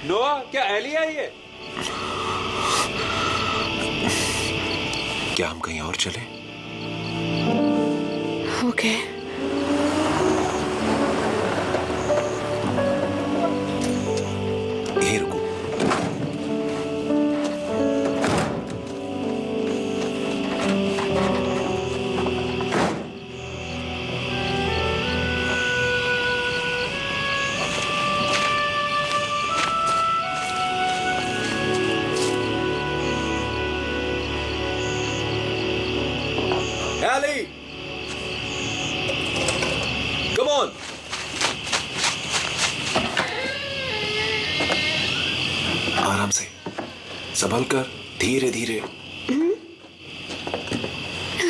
नोआ, क्या एली आई है? क्या हम कहीं और चले? ओके। यहीं रुको। Ellie, come on. आराम से, संभल कर, धीरे धीरे।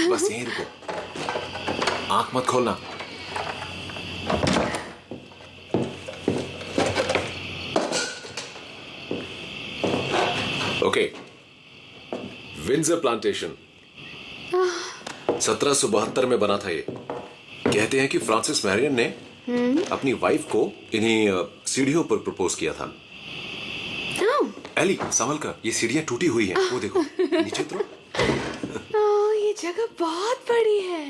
बस यहीं रुको, आंख मत खोलना। ओके, विंडसर प्लांटेशन 1772 में बना था ये। कहते हैं कि फ्रांसिस मैरियन ने अपनी वाइफ को इन्हीं सीढ़ियों पर प्रपोज किया था। एली, संभल कर, ये सीढ़ियां टूटी हुई हैं, वो देखो, नीचे उतरो। ये जगह बहुत बड़ी है।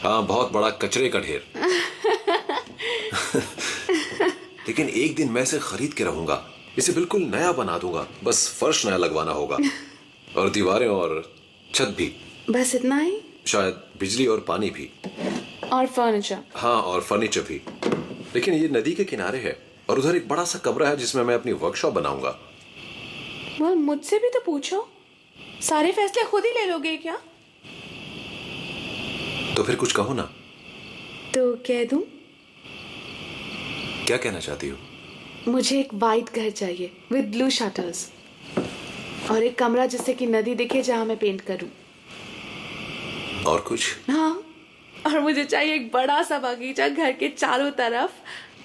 हाँ, बहुत बड़ा कचरे का ढेर। लेकिन एक दिन मैं इसे खरीद के रहूंगा, इसे बिल्कुल नया बना दूंगा। बस फर्श नया लगवाना होगा और दीवारें और छत भी। बस इतना ही? शायद बिजली और पानी भी। और फर्नीचर? हाँ, और फर्नीचर भी। लेकिन ये नदी के किनारे है और उधर एक बड़ा सा कमरा है जिसमें मैं अपनी वर्कशॉप बनाऊंगा। मुझसे भी तो पूछो। सारे फैसले खुद ही ले लोगे क्या? तो फिर कुछ कहो ना। तो कह दूं? क्या कहना चाहती हो? मुझे एक वाइट घर चाहिए विद ब्लू शटर्स और एक कमरा जिससे कि नदी दिखे जहां मैं पेंट करूं। और कुछ? हाँ, और मुझे चाहिए एक बड़ा सा बगीचा घर के चारों तरफ,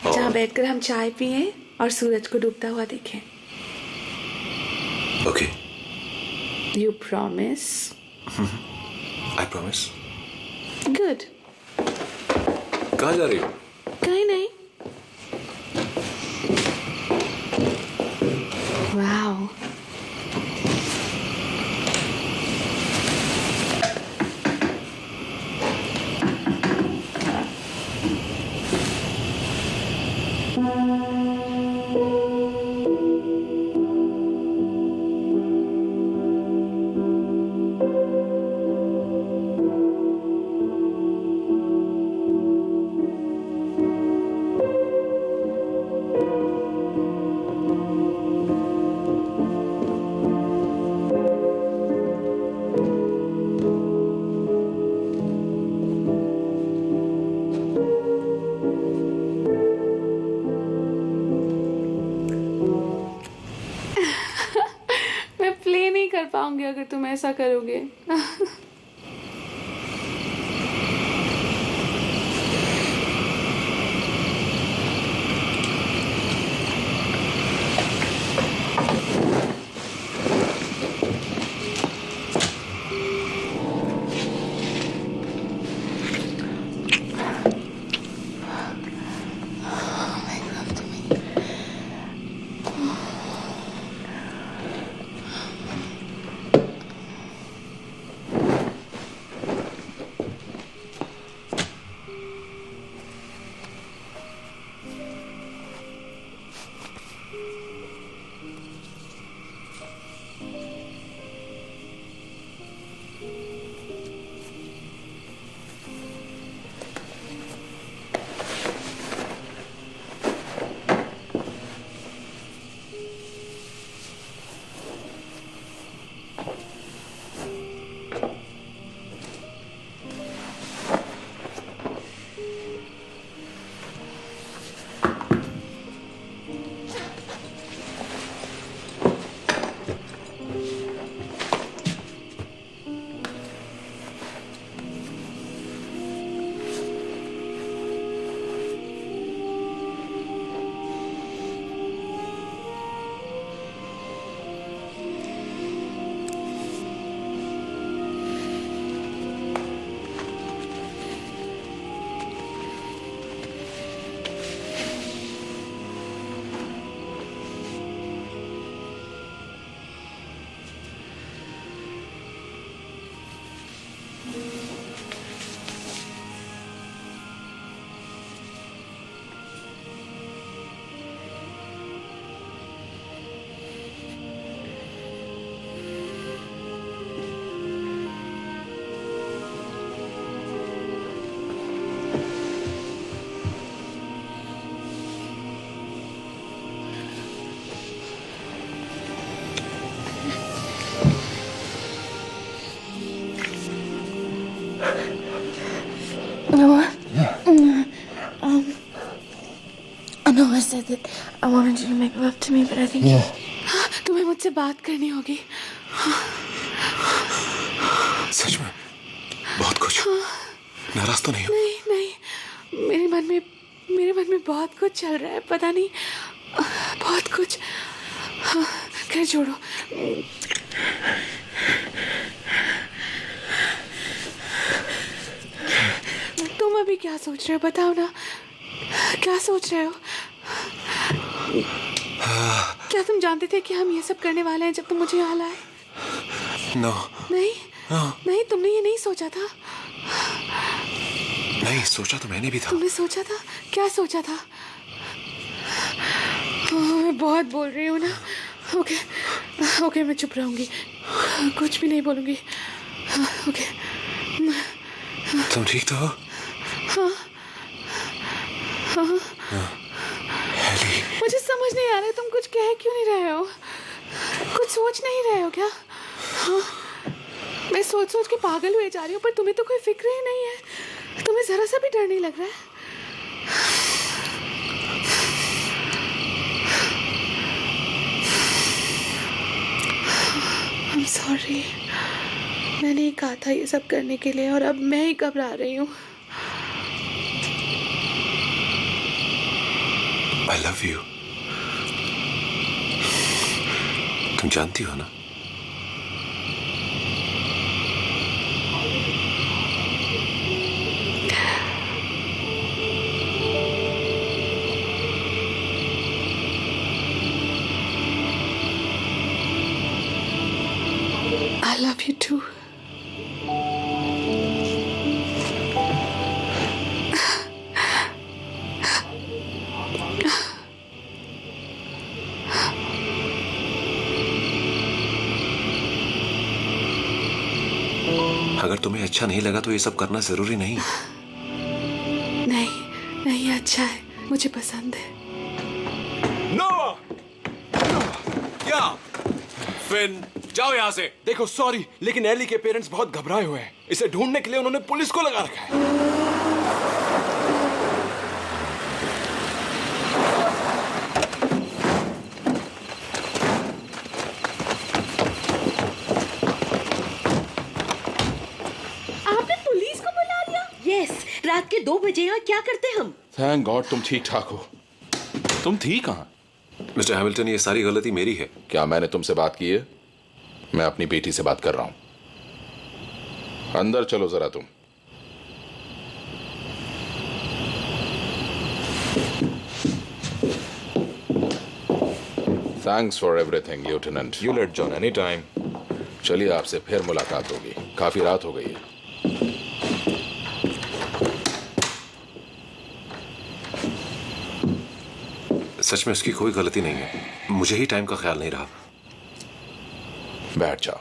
जहां बैठकर हम चाय पिए और सूरज को डूबता हुआ देखें। Okay. You promise? I promise. Good. कहाँ जा रही हो? कहीं नहीं। वाओ, मैं प्ले नहीं कर पाऊंगी अगर तुम ऐसा करोगे। I know I said that I wanted you to make love to me, but I think तुम्हें मुझसे बात करनी होगी. सच में बहुत कुछ. नाराज तो नहीं हो? नहीं नहीं, मेरे मन में बहुत कुछ चल रहा है, पता नहीं बहुत कुछ. खैर छोड़ो. तुम अभी क्या सोच रहे हो, बताओ ना. क्या सोच रहे हो? क्या तुम जानते थे कि हम ये सब करने वाले हैं जब तुम मुझे यहाँ लाए? नो. नहीं नहीं, तुमने ये नहीं सोचा था. नहीं, सोचा तो मैंने भी था. तुमने सोचा था? क्या सोचा था? मैं बहुत बोल रही हूँ ना. ओके, मैं चुप रहूंगी, कुछ भी नहीं बोलूंगी. ओके. तुम ठीक तो हो? हेली. मुझे समझ नहीं आ रहा है, तुम कुछ कह क्यों नहीं रहे हो? कुछ सोच नहीं रहे हो क्या? मैं सोच के पागल हुए जा रही हूँ, पर तुम्हें तो कोई फिक्र ही नहीं है. तुम्हें जरा सा भी डर नहीं लग रहा है? I'm sorry. मैंने ही कहा था ये सब करने के लिए, और अब मैं ही घबरा रही हूँ. I love you. तुम जानती हो ना? I love you too. अगर तुम्हें अच्छा नहीं लगा तो ये सब करना जरूरी नहीं. नहीं, अच्छा है, मुझे पसंद है. नो. क्या? फिन, जाओ यहाँ से. देखो सॉरी, लेकिन एली के पेरेंट्स बहुत घबराए हुए हैं. इसे ढूंढने के लिए उन्होंने पुलिस को लगा रखा है. आपने पुलिस को बुला लिया? यस, रात के 2 बजे यहाँ क्या करते हम? थैंक गॉड तुम ठीक ठाक हो. तुम थी कहाँ? मिस्टर हैमिल्टन, ये सारी गलती मेरी है. क्या मैंने तुमसे बात की है? मैं अपनी बेटी से बात कर रहा हूं. अंदर चलो जरा तुम. Thanks for everything lieutenant. You let John anytime. चलिए आपसे फिर मुलाकात होगी. काफी रात हो गई है. सच में उसकी कोई गलती नहीं है. मुझे ही टाइम का ख्याल नहीं रहा. बैठ जाओ.